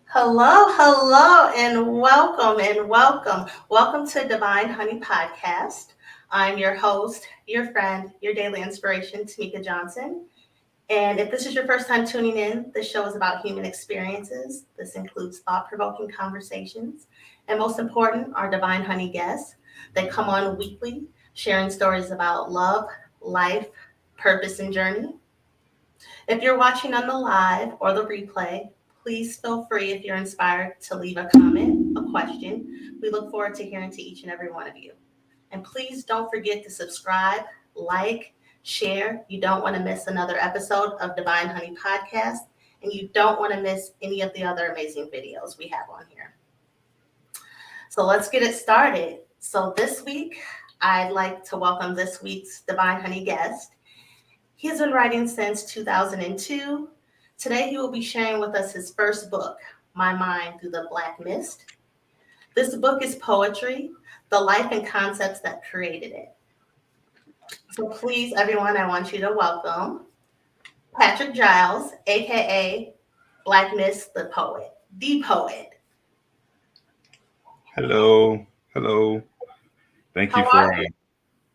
Hello, hello, and welcome, and welcome. Welcome to Divine Honey Podcast. I'm your host, your friend, your daily inspiration, Tamika Johnson. And if this is your first time tuning in, this show is about human experiences. This includes thought provoking conversations. And most important, our Divine Honey guests. They come on weekly, sharing stories about love, life, purpose, and journey. If you're watching on the live or the replay, please feel free if you're inspired to leave a comment, a question. We look forward to hearing to each and every one of you. And please don't forget to subscribe, like, share. You don't want to miss another episode of Divine Honey Podcast, and you don't want to miss any of the other amazing videos we have on here. So let's get it started. So this week, I'd like to welcome this week's Divine Honey guest. He has been writing since 2002. Today, he will be sharing with us his first book, My Mind Through The Blackmyst. This book is poetry, the life and concepts that created it. So please, everyone, I want you to welcome Patrick Giles, aka Blackmystd the poet. Hello. Thank you How for. are you?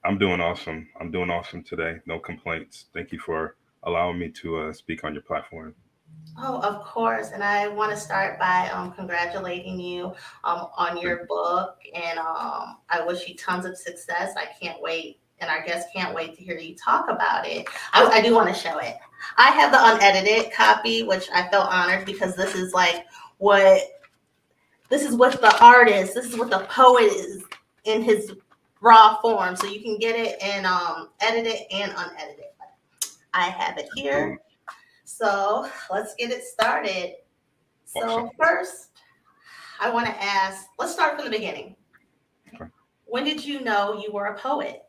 I'm doing awesome. I'm doing awesome today. No complaints. Thank you for allowing me to speak on your platform. Oh, of course. And I want to start by congratulating you on your book. And I wish you tons of success. I can't wait. And our guests can't wait to hear you talk about it. I do want to show it. I have the unedited copy, which I feel honored because what this is what the artist, this is what the poet is in his raw form. So you can get it and edit it and unedited. I have it here. So let's get it started. Awesome. So first, I want to ask, let's start from the beginning. Okay. When did you know you were a poet?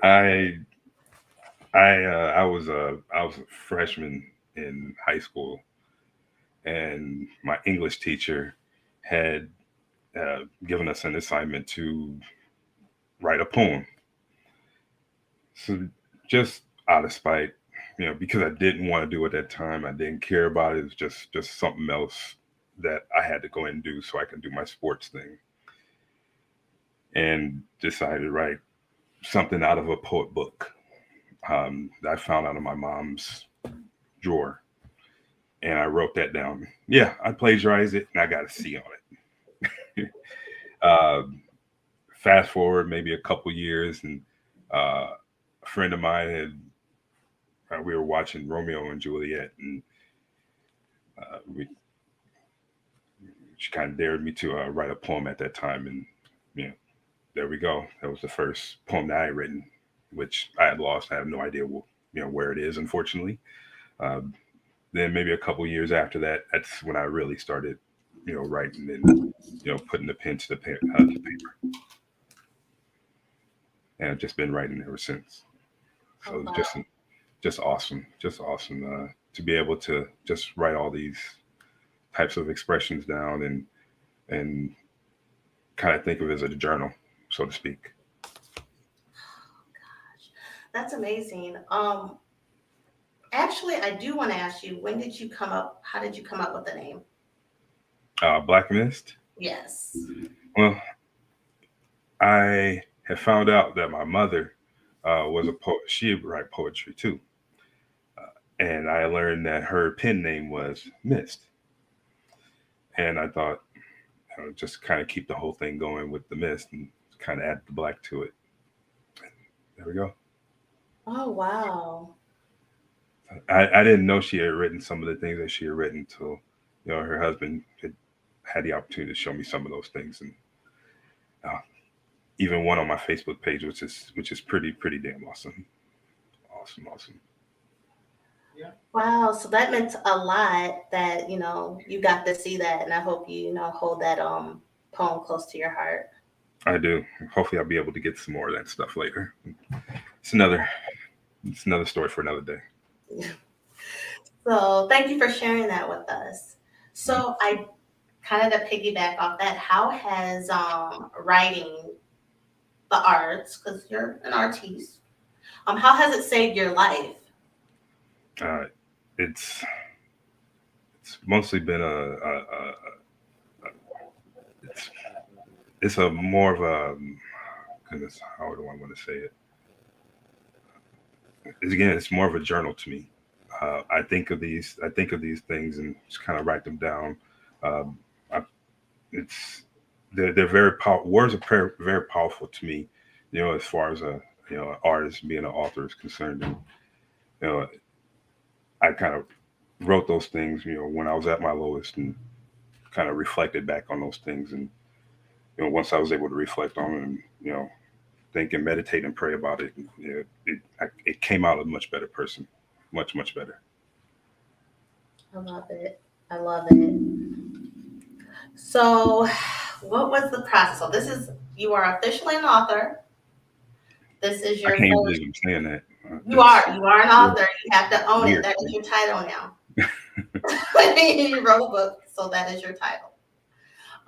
I I was a freshman in high school, and my English teacher had given us an assignment to write a poem. So just out of spite, because I didn't want to do it at that time. I didn't care about it. It was just something else that I had to go and do so I can do my sports thing. And decided to write something out of a poet book that I found out of my mom's drawer. And I wrote that down. Yeah, I plagiarized it and I got a C on it. um, Fast forward maybe a couple years, and a friend of mine we were watching Romeo and Juliet, and she kind of dared me to write a poem at that time, and you know, there we go. That was the first poem that I had written, which I had lost. I have no idea, where it is, unfortunately. Um, then maybe a couple years after that, that's when I really started, writing and putting the pen to the paper, and I've just been writing ever since. Oh, So it's wow. just awesome, to be able to just write all these types of expressions down and kind of think of it as a journal, so to speak. That's amazing. Actually, I do want to ask you, how did you come up with the name? Black Mist. Yes. Well, I have found out that my mother was a poet. She would write poetry too, and I learned that her pen name was Mist. And I thought, just kind of keep the whole thing going with the mist and kind of add the black to it. There we go. Oh, wow. I didn't know she had written some of the things that she had written until her husband had the opportunity to show me some of those things, and uh, even one on my Facebook page, which is pretty damn awesome. Wow, so that meant a lot that, you got to see that, and I hope you, hold that poem close to your heart. I do. Hopefully, I'll be able to get some more of that stuff later. It's another it's another story for another day. So thank you for sharing that with us. So I kind of to piggyback off that, how has writing the arts, because you're an artiste, how has it saved your life? Uh, it's mostly been it's it's a more of a goodness, how do I want to say it? It's more of a journal to me. I think of these things and just kind of write them down. Um, I, it's they're very powerful. Words are very powerful to me. As far as a an artist being an author is concerned, and you know, I kind of wrote those things. When I was at my lowest, and kind of reflected back on those things. And once I was able to reflect on it, and think and meditate and pray about it, it came out a much better person, much better. I love it. I love it. So, what was the process? So, you are officially an author. This is I your can't first. believe I'm saying that. You are an Weird. author. You have to own it. Weird. That is your title now. You wrote a book, so that is your title.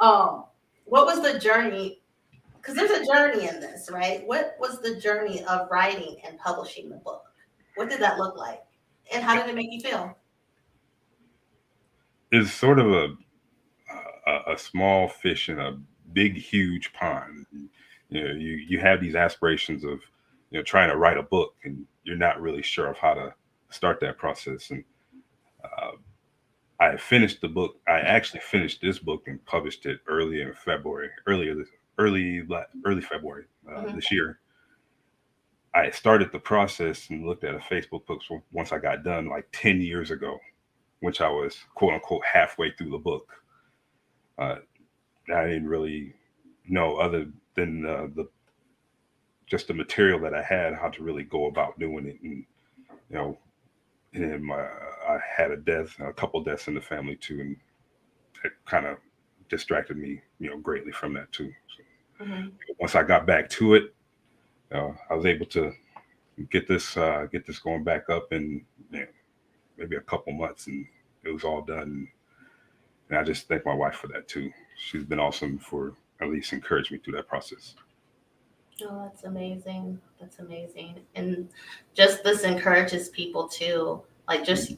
Um, what was the journey? Because there's a journey in this, right? What was the journey of writing and publishing the book? What did that look like? And how did it make you feel? It's sort of a small fish in a big, huge pond. You have these aspirations of trying to write a book, and you're not really sure of how to start that process. And uh, I finished the book. I actually finished this book and published it early February Mhm. this year. I started the process and looked at a Facebook post once I got done, like 10 years ago, which I was quote unquote halfway through the book. Uh, I didn't really know other than the just the material that I had, how to really go about doing it. And you know, and I had a couple deaths in the family too, and it kind of distracted me, greatly from that too. So Mhm. once I got back to it, I was able to get this going back up in maybe a couple months, and it was all done. And I just thank my wife for that too. She's been awesome for at least encourage me through that process. Oh, that's amazing. That's amazing. And just this encourages people to like just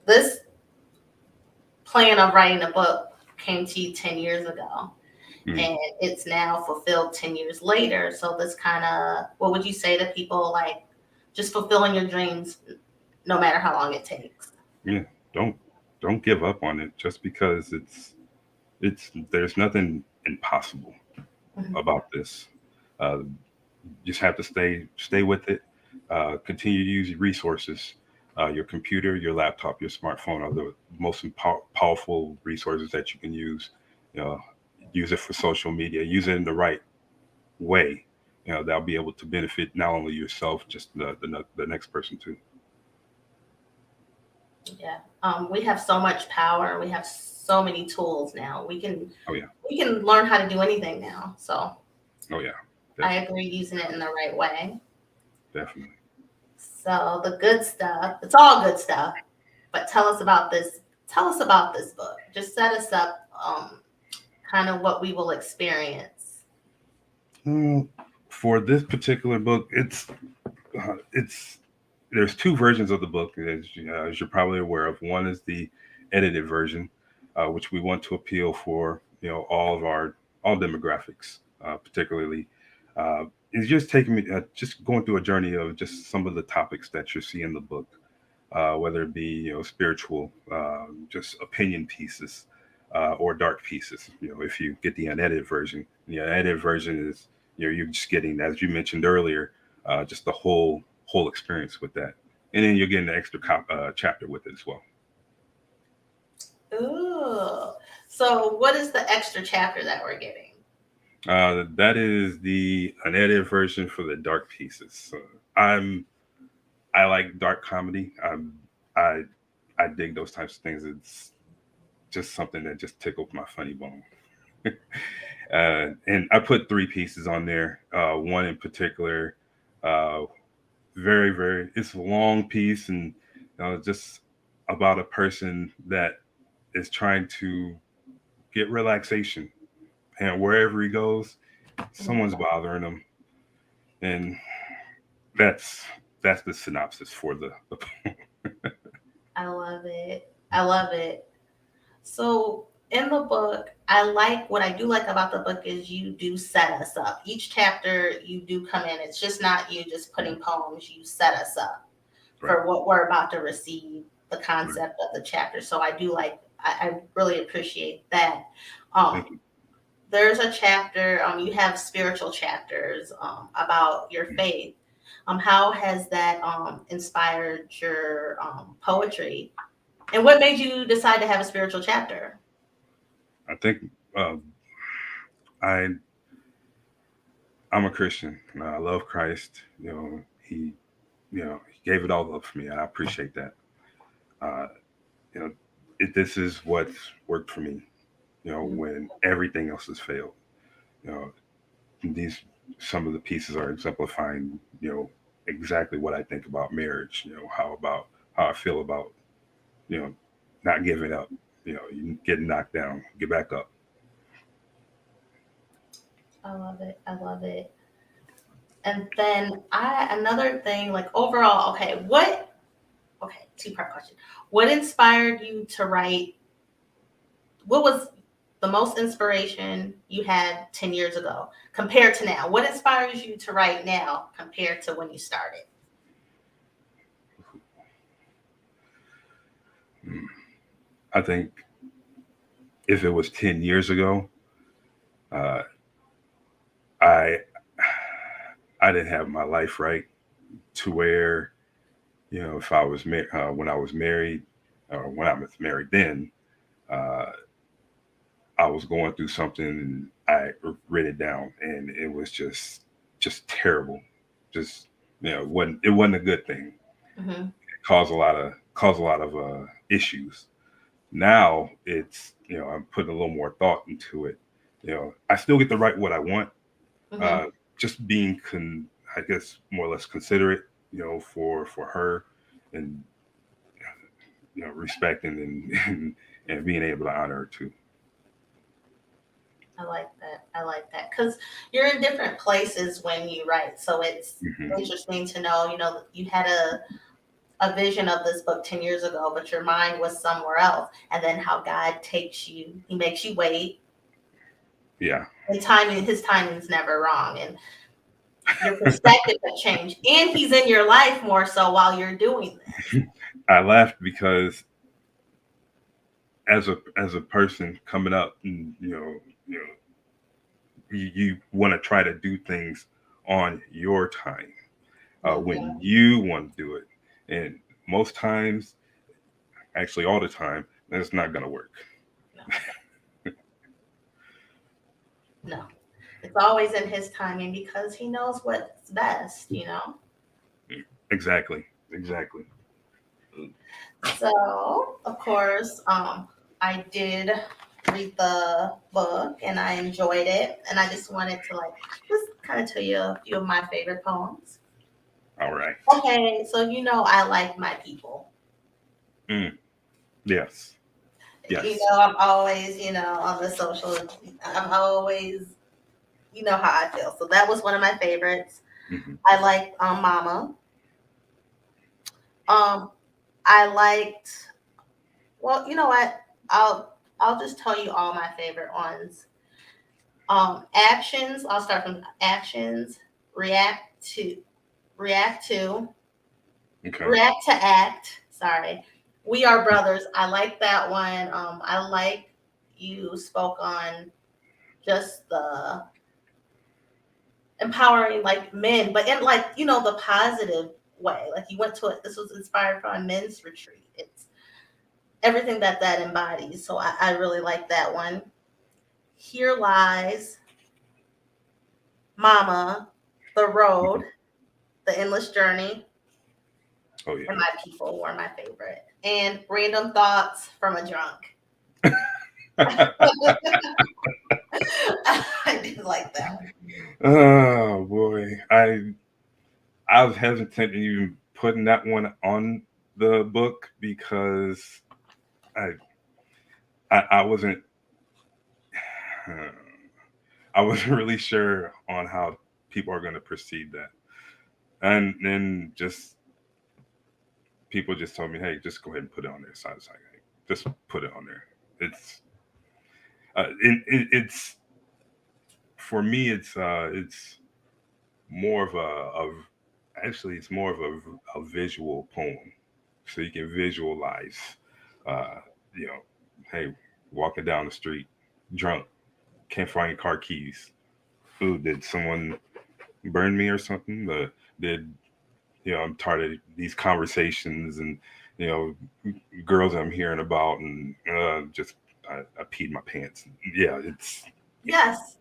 this plan of writing a book came to you 10 years ago Mm. and it's now fulfilled 10 years later. So this kind of what would you say to people like just fulfilling your dreams no matter how long it takes? Yeah, don't don't give up on it just because it's there's nothing impossible Mhm. about this. Uh, just have to stay with it. Continue to use your resources. Your computer, your laptop, your smartphone are the most powerful resources that you can use. You know, use it for social media. Use it in the right way. That'll be able to benefit not only yourself, just the next person too. Yeah. We have so much power. We have so many tools now. Oh yeah, We can learn how to do anything now. So oh yeah, I definitely, agree using it in the right way. definitely. So the good stuff, it's all good stuff. But tell us about this. Tell us about this book. Just set us up, kind of what we will experience. Mm, For this particular book, it's there's two versions of the book, as you're probably aware of. One is the edited version, which we want to appeal for all demographics, particularly. It's just taking me just going through a journey of just some of the topics that you see in the book, whether it be spiritual, just opinion pieces, or dark pieces. If you get the unedited version, the unedited version is you're just getting, as you mentioned earlier, just the whole experience with that, and then you're getting the extra chapter with it as well. Ooh. So what is the extra chapter that we're getting? That is the unedited version for the dark pieces. So I'm I like dark comedy. I I dig those types of things. It's just something that just tickles my funny bone. And I put three pieces on there. One in particular, uh, it's a long piece, and just about a person that is trying to get relaxation, and wherever he goes, Mhm. someone's bothering him, and that's that's the synopsis for the. I love it. I love it. So in the book, I like what I do like about the book is you do set us up. Each chapter you do come in. It's just not you just putting poems. You set us up Right. for what we're about to receive, the Right. concept of the chapter. So I do like. I really appreciate that. Thank Um, you. there's a chapter. You have spiritual chapters about your faith. How has that inspired your poetry? And what made you decide to have a spiritual chapter? I think uh, I I'm a Christian. I love Christ. He gave it all up for me, and I appreciate that. Uh, you know, this is what's worked for me. Mhm. When everything else has failed. You know, these some of the pieces are exemplifying. Exactly what I think about marriage. How I feel about you know not giving up. You getting knocked down, get back up. I love it. I love it. And then another thing, like overall, okay, two-part question. What inspired you to write? What was the most inspiration you had 10 years ago compared to now? What inspires you to write now compared to when you started? Mm. I think if it was 10 years ago, uh, I I didn't have my life right to where if I was when I was married, or when I was married then, uh, I was going through something and I wrote it down, and it was just terrible. Just it wasn't a good thing. Hmm. It caused a lot of issues. Now I'm putting a little more thought into it. I still get to write what I want. Hmm. Uh, just being I guess more or less considerate, for her, and respecting and being able to honor her too. I like that. I like that because you're in different places when you write. So it's Hmm. interesting to know, you had a vision of this book 10 years ago, but your mind was somewhere else. And then how God takes you, he makes you wait. Yeah. And his timing's never wrong. And your perspective has changed. And he's in your life more so while you're doing this. I laughed because as a person coming up, and you want to try to do things on your time, when Mhm. you want to do it, and most times, actually all the time, that's not going to work. No, no. It's always in his timing because he knows what's best. Exactly. Exactly. So, of course, I did read the book and I enjoyed it. And I just wanted to like just kind of tell you a few of my favorite poems. All right. Okay, so I like my people. Mm, yes. Yes. I'm always, on the social. I'm always, how I feel. So that was one of my favorites. Hmm. I liked Mama. Um, I liked. Well, you know what? I'll just tell you all my favorite ones. Actions. I'll start from actions. React to react to Okay. react to act. Sorry. We are brothers. I like that one. I like you spoke on just the empowering like men, but in like the positive way. Like you went to it. This was inspired from a men's retreat. It's everything that embodies. So I really like that one. Here lies Mama, the road, the endless journey, Oh yeah. and my people were my favorite. And random thoughts from a drunk. I did like that one. Oh boy, I was hesitant in even putting that one on the book because I I wasn't uh, I wasn't really sure on how people are going to perceive that, and then just people just told me, hey, just go ahead and put it on there. So I was like, hey, just put it on there. It's for me. It's more of actually it's more of a visual poem, so you can visualize. Uh, you know, hey, walking down the street, drunk, can't find your car keys. Ooh, did someone burn me or something? Did I'm tired of these conversations and you know girls I'm hearing about and just I peed my pants. Yeah, Yes,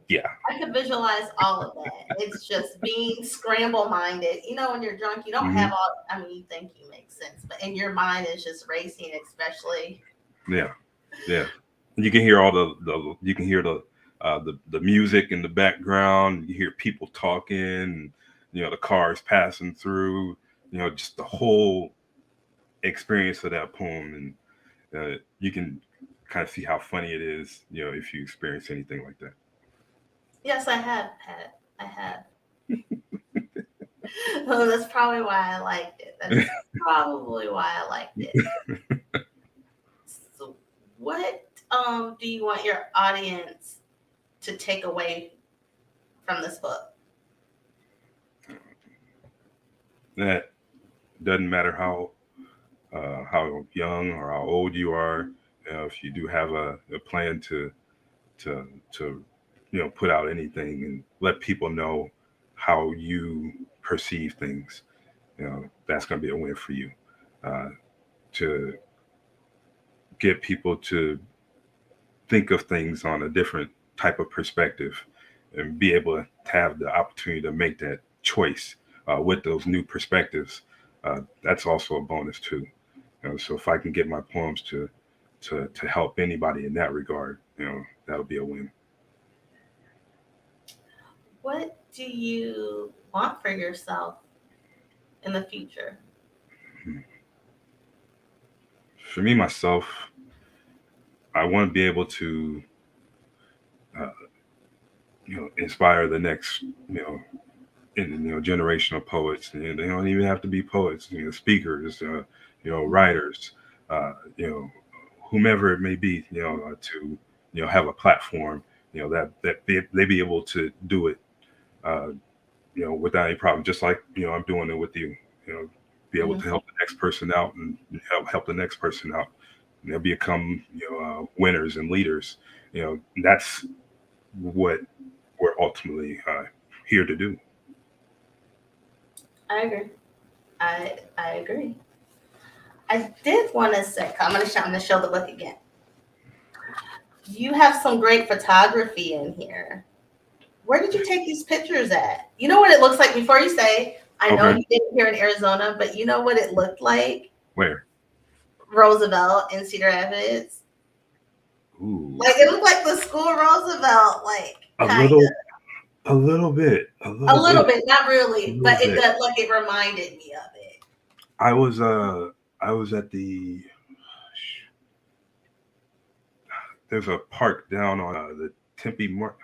yeah. I could visualize all of that. It's just being scramble minded. You know, when you're drunk, you don't have Hmm. all, I mean, you think you make sense, but in your mind is just racing, especially. Yeah, yeah. You can hear all the you can hear the music in the background. You hear people talking. And, the cars passing through. Just the whole experience of that poem, and you can kind of see how funny it is. If you experience anything like that. Yes, I have had. I have. Well, that's probably why I liked it. That's probably why I liked it. So, what do you want your audience to take away from this book? That doesn't matter how young or how old you are. If you do have a plan to put out anything and let people know how you perceive things, that's going to be a win for you. Uh, to get people to think of things on a different type of perspective and be able to have the opportunity to make that choice with those new perspectives. That's also a bonus too. So if I can get my poems to help anybody in that regard, that'll be a win. What do you want for yourself in the future? For me myself, I want to be able to uh, inspire the next generational poets. They don't even have to be poets, speakers, writers, you know, whomever it may be, to have a platform, they be able to do it, uh, without any problem. Just like I'm doing it with you, you know, be able Mhm. to help the next person out and help the next person out. And they'll become winners and leaders. That's what we're ultimately here to do. I agree. I agree. I did want to say, I'm gonna show the book again. You have some great photography in here. Where did you take these pictures at? You know what it looks like before you say, I know Okay, you did it here in Arizona, but you know what it looked like? where? Roosevelt in Cedar Rapids. Ooh, Like it looked like the school Roosevelt, like a kind little, a little bit, a of. A little little bit, bit, not a really, little but it bit. does like it reminded me of it. I was uh I was at there's a park down on the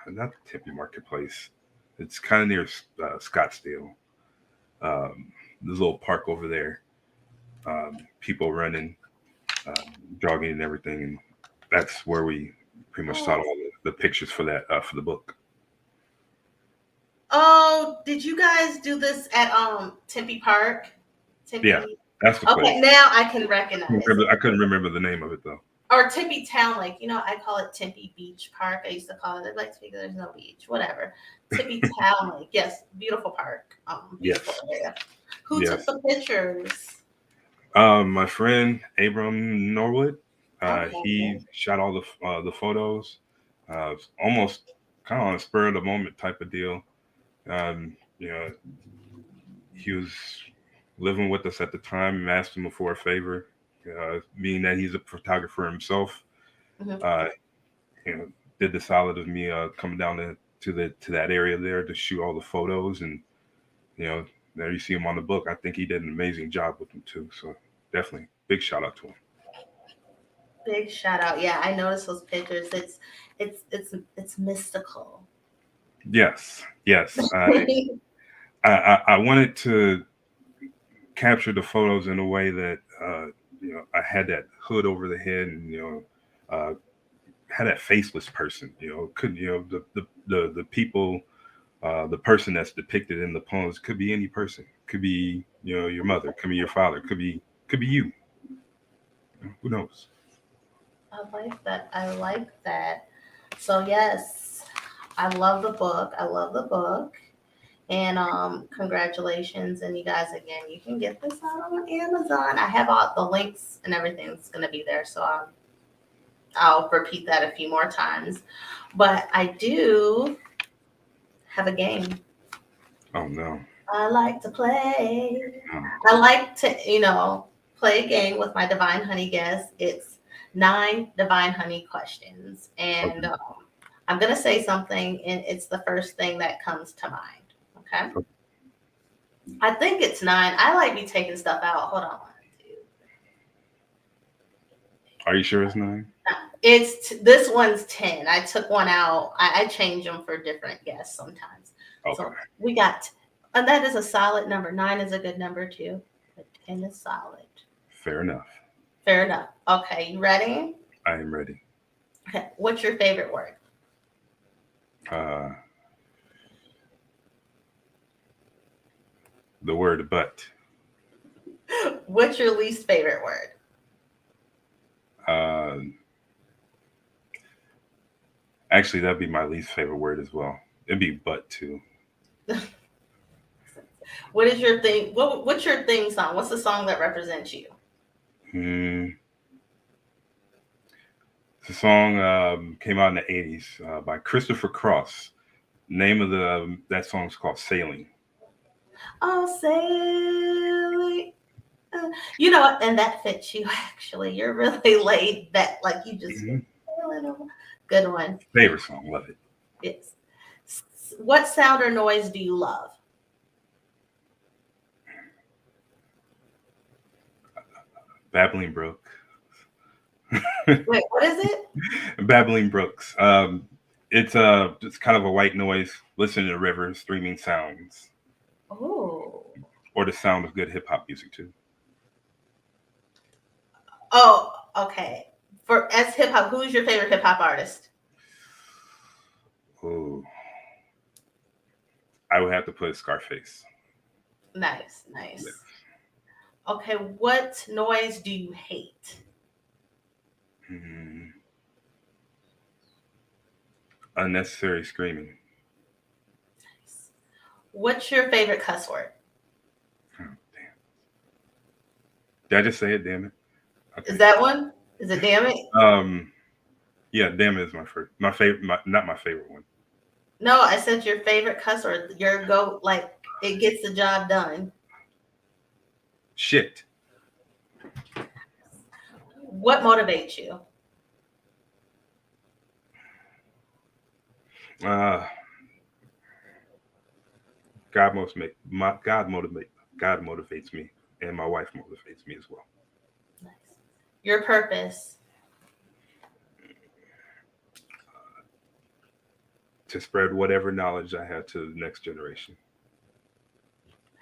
not the Tempe Marketplace. It's kind of near Scottsdale. Um, there's a little park over there. People running, jogging, and everything, and that's where we pretty much saw Oh, all the pictures for that for the book. oh, did you guys do this at Tempe Park? Yeah, Tempe. that's the Okay, place. now I can recognize it. I couldn't remember the name of it though. Or Tempe Town Lake. You know, I call it Tempe Beach Park. I used to call it like speaking there's no beach, whatever. Tempe Town Lake. Yes, beautiful park. Beautiful Yes, area. Who took yes. the pictures? My friend Abram Norwood, he Okay. shot all the photos. Almost kind of on a spur of the moment type of deal. Um, you know, he was living with us at the time and asked him for a favor, being that he's a photographer himself. Hmm. Uh, you know, did the solid of me coming down to that area there to shoot all the photos, and you know, there you see him on the book. I think he did an amazing job with them too. So definitely big shout out to him. Big shout out. Yeah, I noticed those pictures. It's mystical. Yes, yes. I wanted to captured the photos in a way that I had that hood over the head, and had that faceless person. Couldn't the people, the person that's depicted in the poems could be any person. Could be your mother. Could be your father. Could be you. Who knows? I like that. I like that. So yes, I love the book. I love the book. And congratulations. And you guys, again, you can get this out on Amazon. I have all the links and everything's going to be there. So I'll repeat that a few more times. But I do have a game. Oh no. I like to play. Oh, I like to, play a game with my Divine Honey guests. It's 9 Divine Honey questions. And okay. I'm going to say something, and it's the first thing that comes to mind. Okay? I think it's 9. I like me taking stuff out. Hold on. 1, 2. Are you sure it's 9? This one's 10. I took one out. I change them for different guests sometimes. Okay. So we got, and that is a solid number. 9 is a good number too, but 10 is solid. Fair enough. Fair enough. Okay, you ready? I am ready. Okay. What's your favorite word? The word but. What's your least favorite word? Actually, that'd be my least favorite word as well. It'd be but too. What is your thing? What's your theme song? What's the song that represents you? The song came out in the 80s by Christopher Cross. Name of that song is called Sailing. Oh, sailing. You know what? And that fits you actually. You're really laid back, like you just good one. Favorite song, love it. Yes. What sound or noise do you love? Babbling Brook. Wait, what is it? Babbling Brooks. It's kind of a white noise. Listen to the river, streaming sounds. Oh. Or the sound of good hip hop music too. Oh, okay. As hip hop, who's your favorite hip hop artist? Oh, I would have to put Scarface. Nice. Yes. Okay, what noise do you hate? Unnecessary screaming. Nice. What's your favorite cuss word? Oh, damn. Did I just say it? Damn it. Okay. Is that one? Is it damn it? Yeah, damn it is my favorite, not my favorite one. No, I said your favorite cuss word. Your go, like it gets the job done. Shit. What motivates you? God motivates me, and my wife motivates me as well. Nice. Your purpose? To spread whatever knowledge I have to the next generation.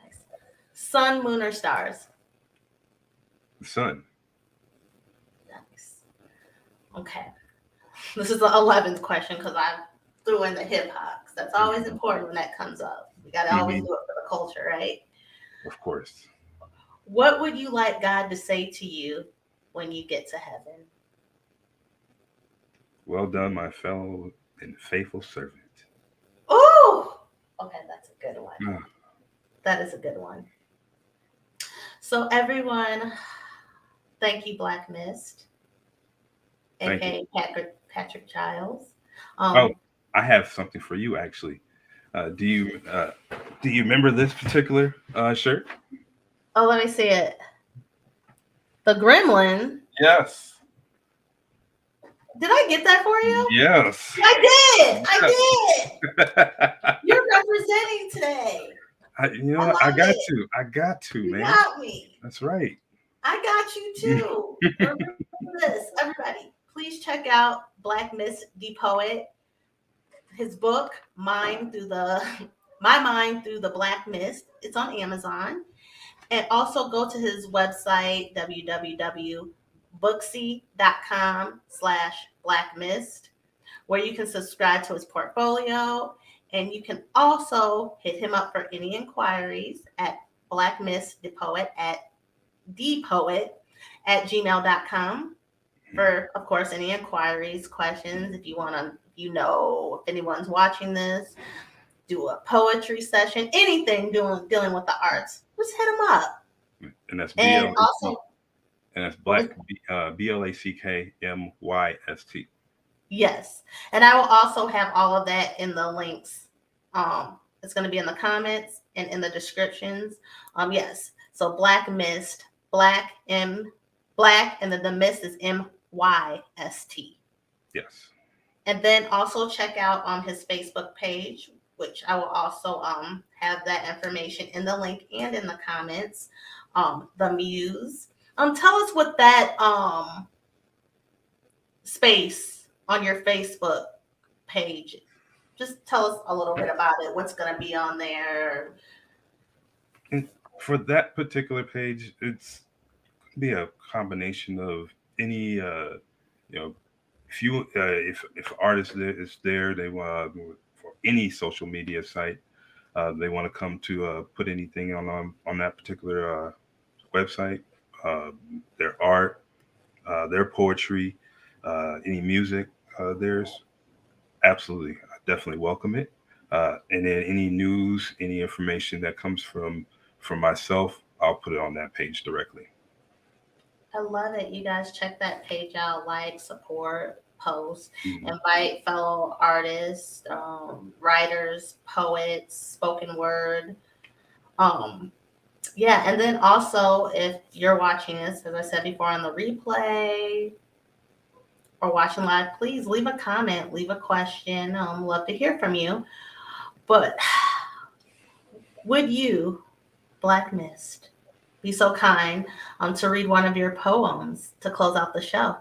Nice. Sun, moon, or stars? The sun. Nice. Okay. This is the 11th question because I threw in the hip hop. That's always important when that comes up. We got to always do it for the culture, right? Of course. What would you like God to say to you when you get to heaven? Well done, my fellow and faithful servant. Oh, okay, that's a good one. That is a good one. So everyone, thank you, Blackmyst, aka Patrick Giles. I have something for you actually. Do you remember this particular shirt? Oh, let me see it. The Gremlin. Yes. Did I get that for you? Yes. I did. You're representing today. I got to, man. You got me. That's right. I got you too. Remember this, everybody. Please check out blackmystdpoet. His book, My Mind Through the Blackmyst. It's on Amazon. And also go to his website, www.booksy.com/blackmyst, where you can subscribe to his portfolio. And you can also hit him up for any inquiries at blackmystdpoet at gmail.com for, of course, any inquiries, questions. If you want to, if anyone's watching this, do a poetry session, anything dealing with the arts, just hit them up. And that's And BLAC, also, and that's what was BLACKMYST. yes, and I will also have all of that in the links. It's going to be in the comments and in the descriptions. Yes. So Black Mist, Black, and then the mist is MYST. Yes. And then also check out his Facebook page, which I will also have that information in the link and in the comments. The Muse. Tell us what that space on your Facebook page. Just tell us a little bit about it. What's going to be on there? And for that particular page, it's be a combination of any you know if artist is there, they want for any social media site, they want to come to put anything on that particular website, uh, their art, their poetry, any music, there's absolutely, I definitely welcome it. And then any news, any information that comes from myself, I'll put it on that page directly. I love it. You guys check that page out, like, support, post, Mhm. invite fellow artists, writers, poets, spoken word. Um, yeah, and then also if you're watching this, as I said before, on the replay or watching live, please leave a comment, leave a question. Love to hear from you. But would you, Black Mist, be so kind to read one of your poems to close out the show?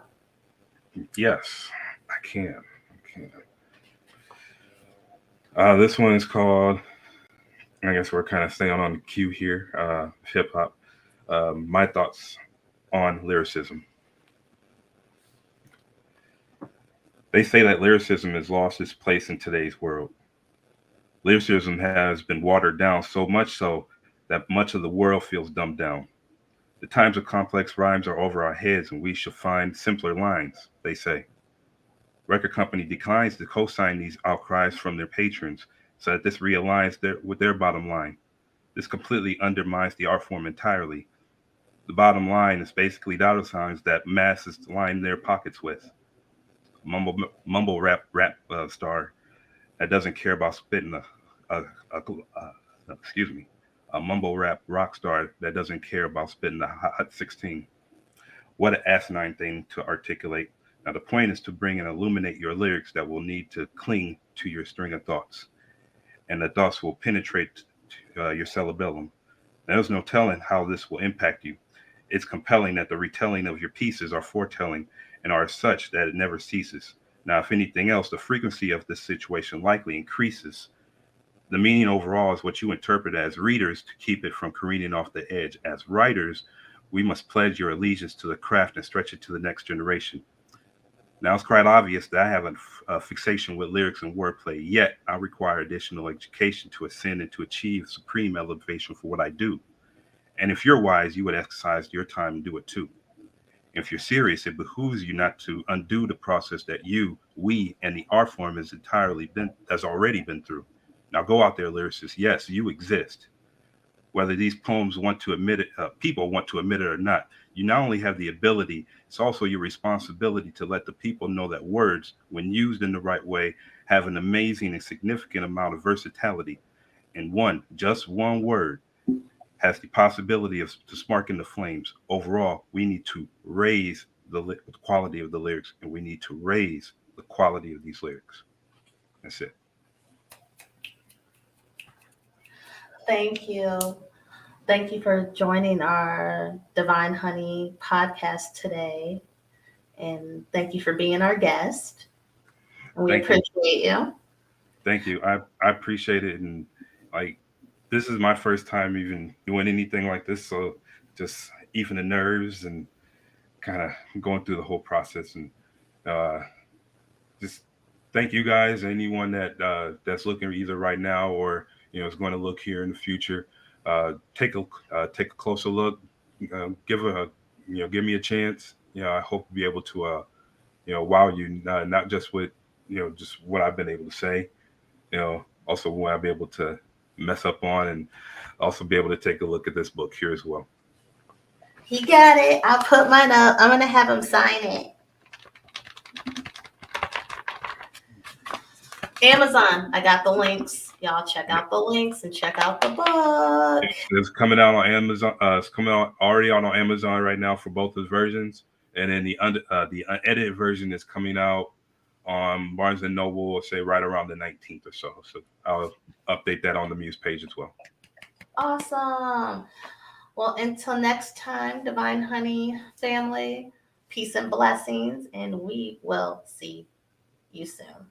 Yes, I can. I can. This one is called. I guess we're kind of staying on the cue here. Hip hop. My thoughts on lyricism. They say that lyricism has lost its place in today's world. Lyricism has been watered down so much so that much of the world feels dumbed down. The times of complex rhymes are over our heads, and we shall find simpler lines. They say. Record company declines to co-sign these outcries from their patrons, so that this realigns with their bottom line. This completely undermines the art form entirely. The bottom line is basically dollar signs that masses line their pockets with. Mumble rap star that doesn't care about spitting excuse me, a mumble rap rock star that doesn't care about spitting the hot 16. What an asinine thing to articulate. Now, the point is to bring and illuminate your lyrics that will need to cling to your string of thoughts, and the thoughts will penetrate your cerebellum. There's no telling how this will impact you. It's compelling that the retelling of your pieces are foretelling and are such that it never ceases. Now, if anything else, the frequency of this situation likely increases. The meaning overall is what you interpret as readers to keep it from careening off the edge. As writers, we must pledge your allegiance to the craft and stretch it to the next generation. Now, it's quite obvious that I have a fixation with lyrics and wordplay, yet I require additional education to ascend and to achieve supreme elevation for what I do. And if you're wise, you would exercise your time and do it too. If you're serious, it behooves you not to undo the process that we, and the art form has already been through. Now go out there, lyricists. Yes, you exist. Whether these poems want to admit it, people want to admit it or not, you not only have the ability, it's also your responsibility to let the people know that words, when used in the right way, have an amazing and significant amount of versatility. And just one word, has the possibility of to sparking the flames. Overall, we need to raise the quality of the lyrics, and we need to raise the quality of these lyrics. That's it. Thank you. Thank you for joining our Divine Honey podcast today. And thank you for being our guest. We Thank you. appreciate you. Thank you. I appreciate it. And like this is my first time even doing anything like this, so just even the nerves and kind of going through the whole process. And uh, just thank you guys. Anyone that's looking either right now or is going to look here in the future, take a closer look. Give me a chance. I hope to be able to wow you, not just with just what I've been able to say. Also what I'll be able to mess up on, and also be able to take a look at this book here as well. He got it. I'll put mine up. I'm gonna have him sign it. Amazon. I got the links. Y'all check out the links and check out the book. It's coming out on Amazon. It's coming out already on Amazon right now for both those versions, and then the unedited version is coming out on Barnes and Noble. I'll say right around the 19th or so. So I'll update that on the Muse page as well. Awesome. Well, until next time, Divine Honey family, peace and blessings, and we will see you soon.